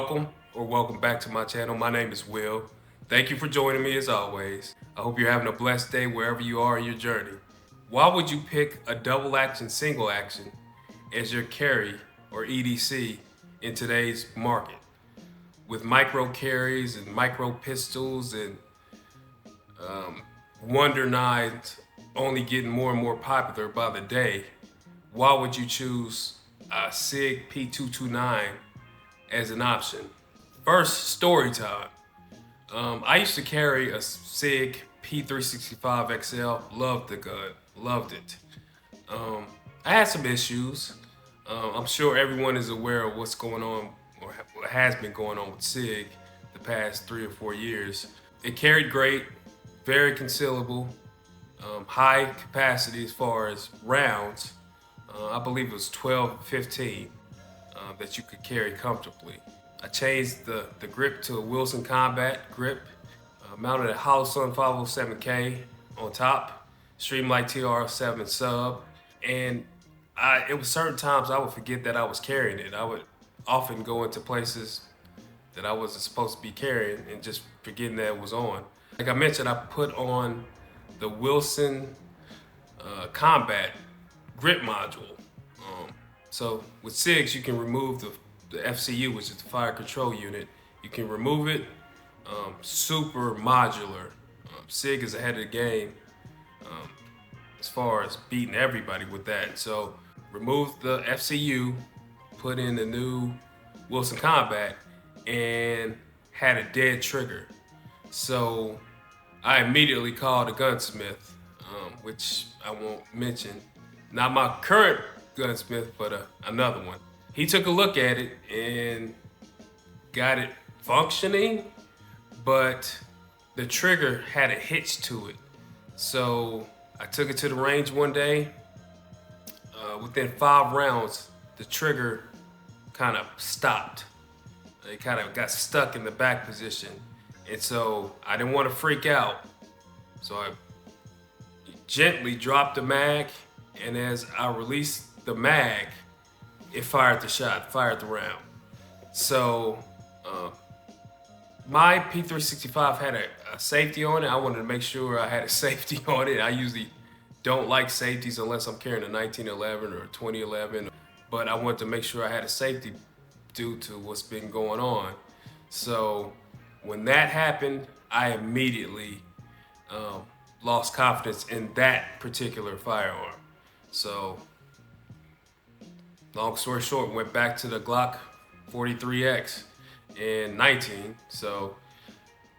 Welcome or welcome back to my channel. My name is Will. Thank you for joining me as always. I hope you're having a blessed day wherever you are in your journey. Why would you pick a double action, single action as your carry or EDC in today's market? With micro carries and micro pistols and Wonder Nines only getting more and more popular by the day, why would you choose a Sig P229 as an option? First, story time. I used to carry a Sig P320 XL. Loved the gun, loved it. I had some issues. I'm sure everyone is aware of what's going on or what has been going on with Sig the past 3 or 4 years. It carried great, very concealable, high capacity as far as rounds. I believe it was 12, 15 that you could carry comfortably. I changed the grip to a Wilson Combat grip, mounted a Holosun 507K on top, Streamlight TLR-7a sub, and it was certain times I would forget that I was carrying it. I would often go into places that I wasn't supposed to be carrying and just forgetting that it was on. Like I mentioned, I put on the Wilson Combat grip module. So with SIGs, you can remove the FCU, which is the fire control unit. You can remove it, super modular. SIG is ahead of the game as far as beating everybody with that. So remove the FCU, put in the new Wilson Combat, and had a dead trigger. So I immediately called a gunsmith, which I won't mention. Not my current gunsmith, but another one. He took a look at it and got it functioning, but the trigger had a hitch to it. So I took it to the range one day. Within 5 rounds, the trigger kind of stopped. It kind of got stuck in the back position. And so I didn't want to freak out. So I gently dropped the mag, and as I released the mag, it fired the shot, fired the round. So my P365 had a safety on it. I wanted to make sure I had a safety on it. I usually don't like safeties unless I'm carrying a 1911 or a 2011, but I wanted to make sure I had a safety due to what's been going on. So when that happened, I immediately lost confidence in that particular firearm. So long story short, went back to the Glock 43X in 19. So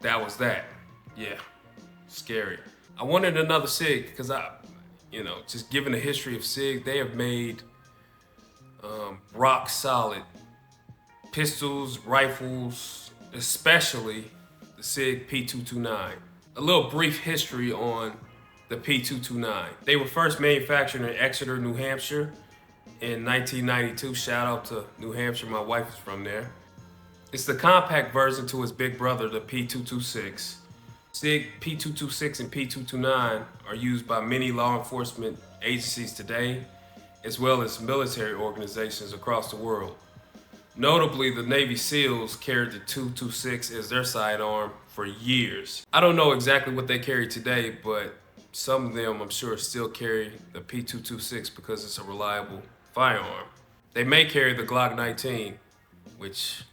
that was that. Yeah, scary. I wanted another Sig because just given the history of Sig, they have made rock solid pistols, rifles, especially the Sig P229. A little brief history on the P229. They were first manufactured in Exeter, New Hampshire in 1992. Shout out to New Hampshire, my wife is from there. It's the compact version to its big brother, the P226. Sig P226 and P229 are used by many law enforcement agencies today, as well as military organizations across the world. Notably, the Navy SEALs carried the 226 as their sidearm for years. I don't know exactly what they carry today, but some of them, I'm sure, still carry the P226 because it's a reliable firearm. They may carry the Glock 19, which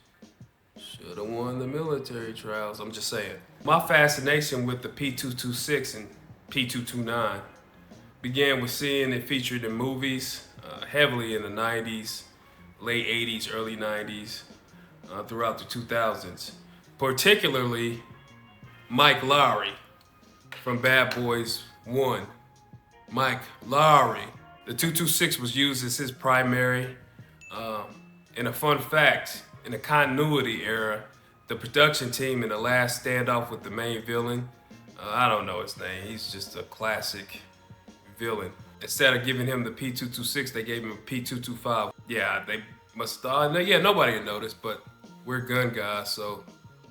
should have won the military trials, I'm just saying. My fascination with the P226 and P229 began with seeing it featured in movies heavily in the 90s, late 80s, early 90s, throughout the 2000s. Particularly Mike Lowrey from Bad Boys 1. Mike Lowrey. The 226 was used as his primary. And a fun fact, in the continuity era, the production team in the last standoff with the main villain, I don't know his name, he's just a classic villain. Instead of giving him the P226, they gave him a P225. Yeah, they must have thought, yeah, nobody had noticed, but we're gun guys, so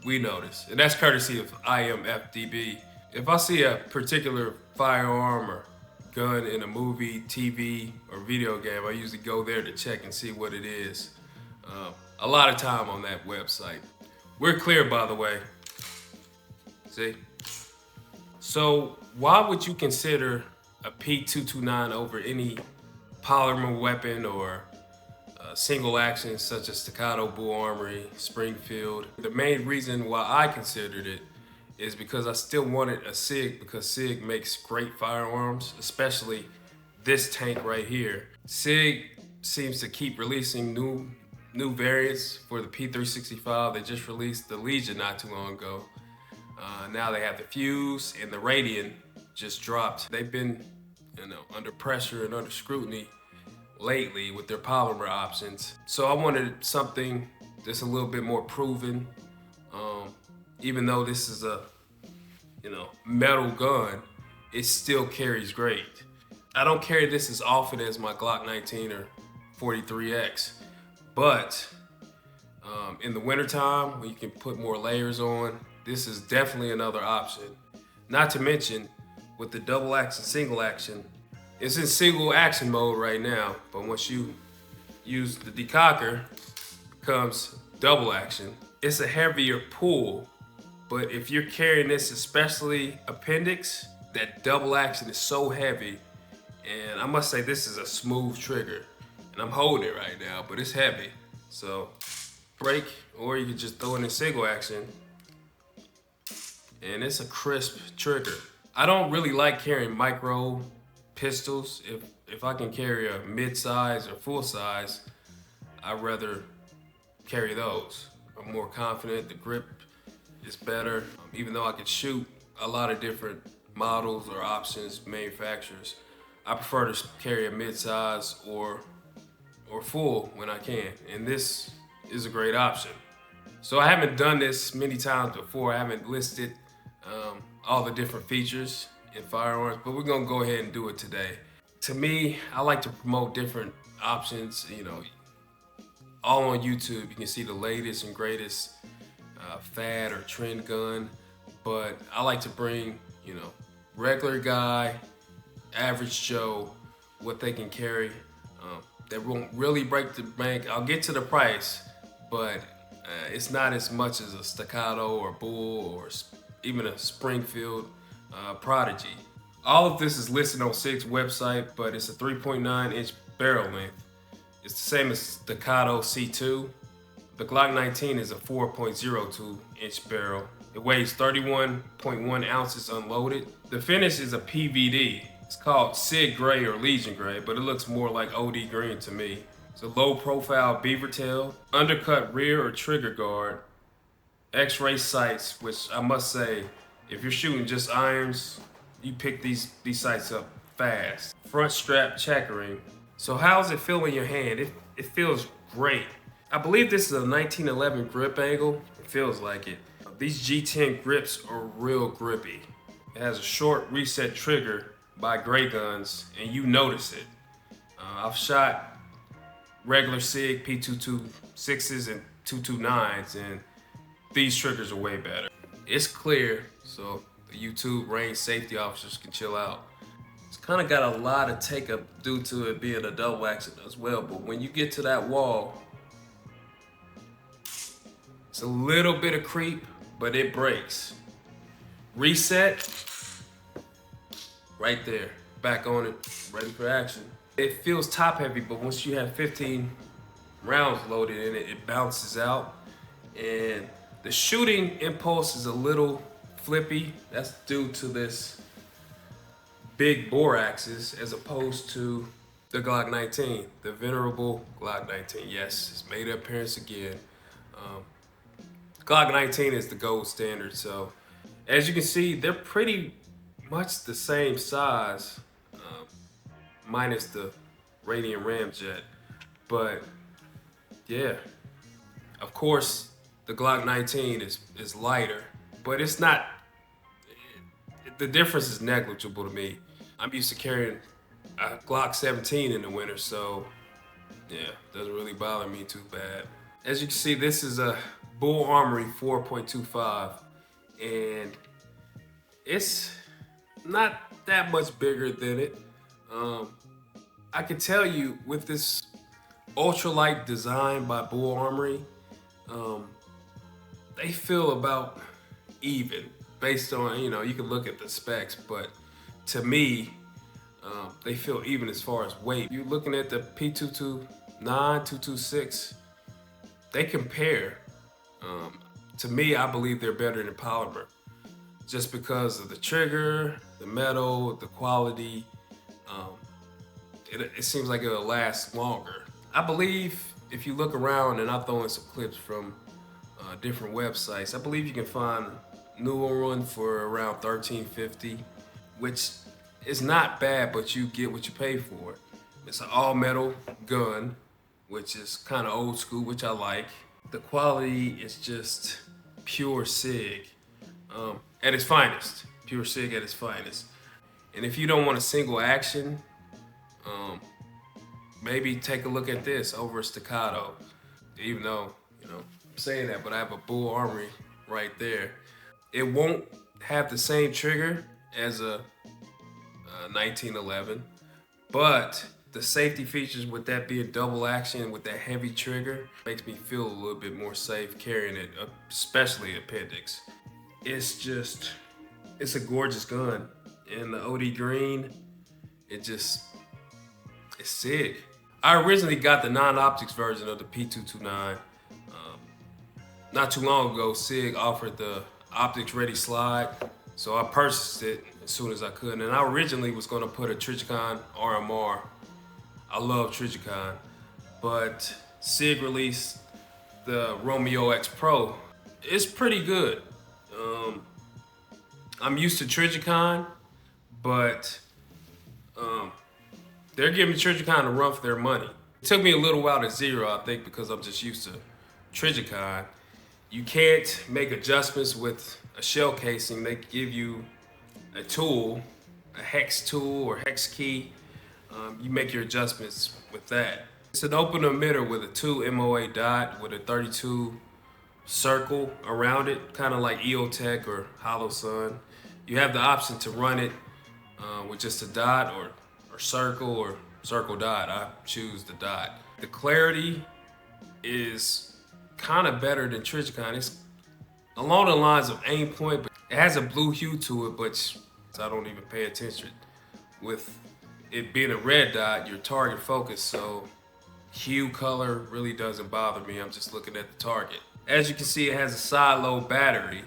we notice. And that's courtesy of IMFDB. If I see a particular firearm or gun in a movie, TV, or video game, I usually go there to check and see what it is. a lot of time on that website. We're clear, by the way. See? So why would you consider a P229 over any polymer weapon or single action such as Staccato, Bull Armory, Springfield? The main reason why I considered it is because I still wanted a Sig, because Sig makes great firearms, especially this tank right here. Sig seems to keep releasing new variants for the P365. They just released the Legion not too long ago. Now they have the Fuse, and the Radiant just dropped. They've been, under pressure and under scrutiny lately with their polymer options. So I wanted something that's a little bit more proven. Even though this is a, metal gun, it still carries great. I don't carry this as often as my Glock 19 or 43X, but in the wintertime, when you can put more layers on, this is definitely another option. Not to mention, with the double action, single action, it's in single action mode right now, but once you use the decocker, it becomes double action. It's a heavier pull, but if you're carrying this, especially appendix, that double action is so heavy, and I must say this is a smooth trigger, and I'm holding it right now, but it's heavy. So break, or you can just throw it in single action, and it's a crisp trigger. I don't really like carrying micro pistols. If I can carry a mid-size or full size, I'd rather carry those. I'm more confident, the grip is better. Even though I could shoot a lot of different models or options, manufacturers, I prefer to carry a mid-size or full when I can, and this is a great option. So I haven't done this many times before. I haven't listed all the different features in firearms, but we're gonna go ahead and do it today. To me, I like to promote different options, all on YouTube. You can see the latest and greatest fad or trend gun, but I like to bring, regular guy, average Joe, what they can carry. That won't really break the bank. I'll get to the price, but it's not as much as a Staccato or Bull or even a Springfield Prodigy. All of this is listed on Sig's website, but it's a 3.9-inch barrel length. It's the same as Staccato C2. The Glock 19 is a 4.02-inch barrel. It weighs 31.1 ounces unloaded. The finish is a PVD. It's called Sig Gray or Legion Gray, but it looks more like OD green to me. It's a low profile beaver tail, undercut rear or trigger guard, X-ray sights, which I must say, if you're shooting just irons, you pick these sights up fast. Front strap checkering. So how's it feel in your hand? It feels great. I believe this is a 1911 grip angle. It feels like it. These G10 grips are real grippy. It has a short reset trigger by Gray Guns, and you notice it. I've shot regular Sig P226s and 229s, and these triggers are way better. It's clear, so the YouTube range safety officers can chill out. It's kind of got a lot of take up due to it being a double action as well, but when you get to that wall, it's a little bit of creep, but it breaks. Reset, right there, back on it, ready for action. It feels top heavy, but once you have 15 rounds loaded in it, it bounces out. And the shooting impulse is a little flippy. That's due to this big bore axis as opposed to the Glock 19, the venerable Glock 19. Yes, it's made an appearance again. Glock 19 is the gold standard. So as you can see, they're pretty much the same size, minus the Radiant Ramjet. But yeah, of course, the Glock 19 is lighter, but it's not, the difference is negligible to me. I'm used to carrying a Glock 17 in the winter, so yeah, doesn't really bother me too bad. As you can see, this is a Bull Armory 4.25, and it's not that much bigger than it. I can tell you with this ultralight design by Bull Armory. They feel about even based on, you know, you can look at the specs, but to me, they feel even as far as weight. You're looking at the P229, 226, they compare. To me, I believe they're better than polymer just because of the trigger, the metal, the quality. It seems like it'll last longer. I believe if you look around, and I'll throw in some clips from different websites, I believe you can find a newer one for around $13.50, which is not bad, but you get what you pay for. It's an all metal gun, which is kind of old school, which I like. The quality is just pure Sig at its finest. Pure Sig at its finest. And if you don't want a single action, maybe take a look at this over a staccato. Even though, you know, I'm saying that, but I have a Bull Armory right there. It won't have the same trigger as a 1911, but the safety features with that being double action with that heavy trigger makes me feel a little bit more safe carrying it, especially appendix. It's a gorgeous gun. And the OD green, it's Sig. I originally got the non-optics version of the P229. Not too long ago, Sig offered the optics ready slide, so I purchased it as soon as I could. And I originally was gonna put a Trijicon RMR. I love Trijicon, but Sig released the Romeo-X Pro. It's pretty good. I'm used to Trijicon, but they're giving Trijicon a run for their money. It took me a little while to zero, I think, because I'm just used to Trijicon. You can't make adjustments with a shell casing. They give you a tool, a hex tool or hex key. You make your adjustments with that. It's an open emitter with a 2 MOA dot with a 32 circle around it, kind of like EOTech or Hollow Sun. You have the option to run it with just a dot or circle dot. I choose the dot. The clarity is kind of better than Trijicon. It's along the lines of aim point, but it has a blue hue to it, but I don't even pay attention. With it being a red dot, your target focus, so hue color really doesn't bother me. I'm just looking at the target. As you can see, it has a side load battery,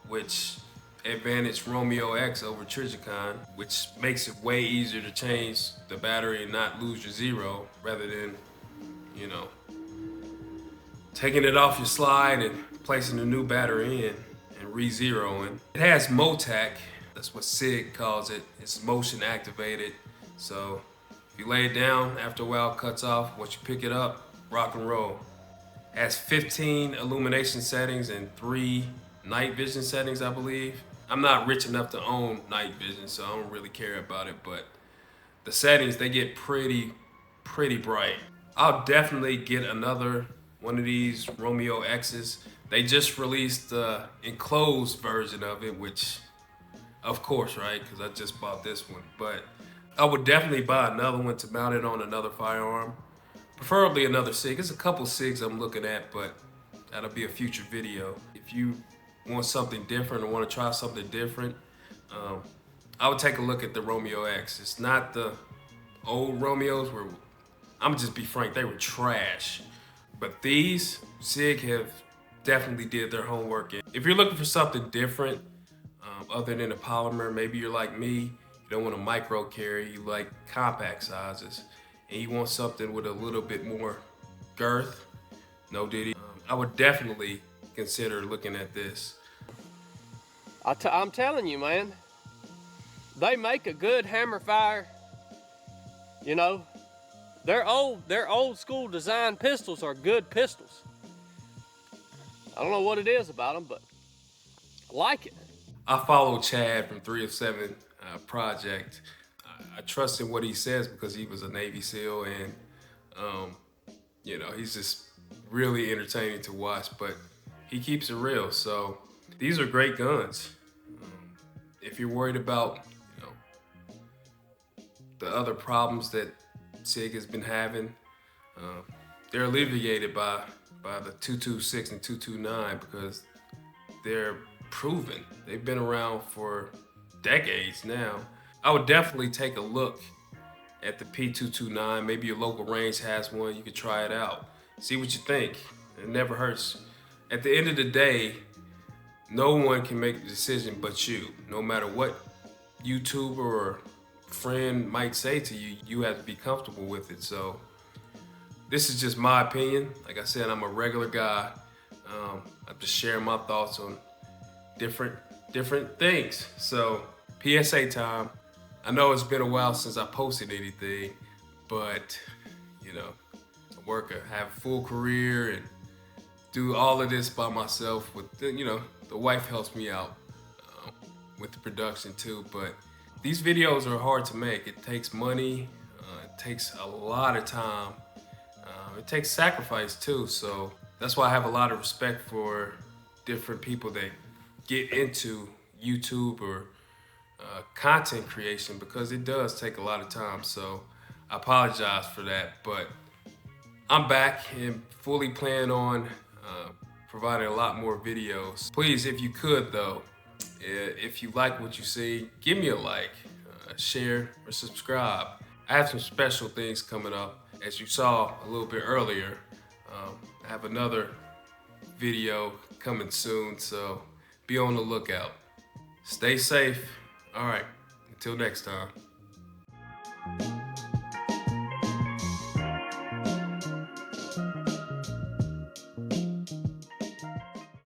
which advantage Romeo-X over Trijicon, which makes it way easier to change the battery and not lose your zero, rather than, you know, taking it off your slide and placing a new battery in and re-zeroing. It has MOTAC, that's what Sig calls it. It's motion activated. So if you lay it down, after a while it cuts off. Once you pick it up, rock and roll. It has 15 illumination settings and 3 night vision settings, I believe. I'm not rich enough to own night vision, so I don't really care about it, but the settings, they get pretty bright. I'll definitely get another one of these Romeo-X's. They just released the enclosed version of it, which, of course, right? Because I just bought this one. But I would definitely buy another one to mount it on another firearm. Preferably another Sig. There's a couple Sigs I'm looking at, but that'll be a future video. If you want something different or want to try something different, I would take a look at the Romeo-X. It's not the old Romeos where, I'm gonna just be frank, they were trash. But these, Sig have definitely did their homework. If you're looking for something different, other than a polymer, maybe you're like me, you don't want a micro carry, you like compact sizes, and you want something with a little bit more girth, no diddy, I would definitely consider looking at this. I'm telling you, man, they make a good hammer fire. You know, their old school design pistols are good pistols. I don't know what it is about them, but I like it. I follow Chad from 3 of 7 Project. I trust in what he says because he was a Navy SEAL, and you know, he's just really entertaining to watch, but he keeps it real. So these are great guns. If you're worried about, you know, the other problems that Sig has been having, they're alleviated by the 226 and 229 because they're proven. They've been around for decades now. I would definitely take a look at the P229. Maybe your local range has one. You could try it out. See what you think. It never hurts. At the end of the day, no one can make the decision but you. No matter what YouTuber or friend might say to you, you have to be comfortable with it. So this is just my opinion. Like I said, I'm a regular guy. I'm just sharing my thoughts on different things. So PSA time. I know it's been a while since I posted anything, but you know, I have a full career and do all of this by myself. The wife helps me out with the production too. But these videos are hard to make. It takes money. It takes a lot of time. It takes sacrifice too. So that's why I have a lot of respect for different people that get into YouTube or content creation, because it does take a lot of time. So I apologize for that, but I'm back and fully plan on providing a lot more videos. Please, if you could though, if you like what you see, give me a like, share, or subscribe. I have some special things coming up. As you saw a little bit earlier, I have another video coming soon, so be on the lookout. Stay safe. All right, until next time.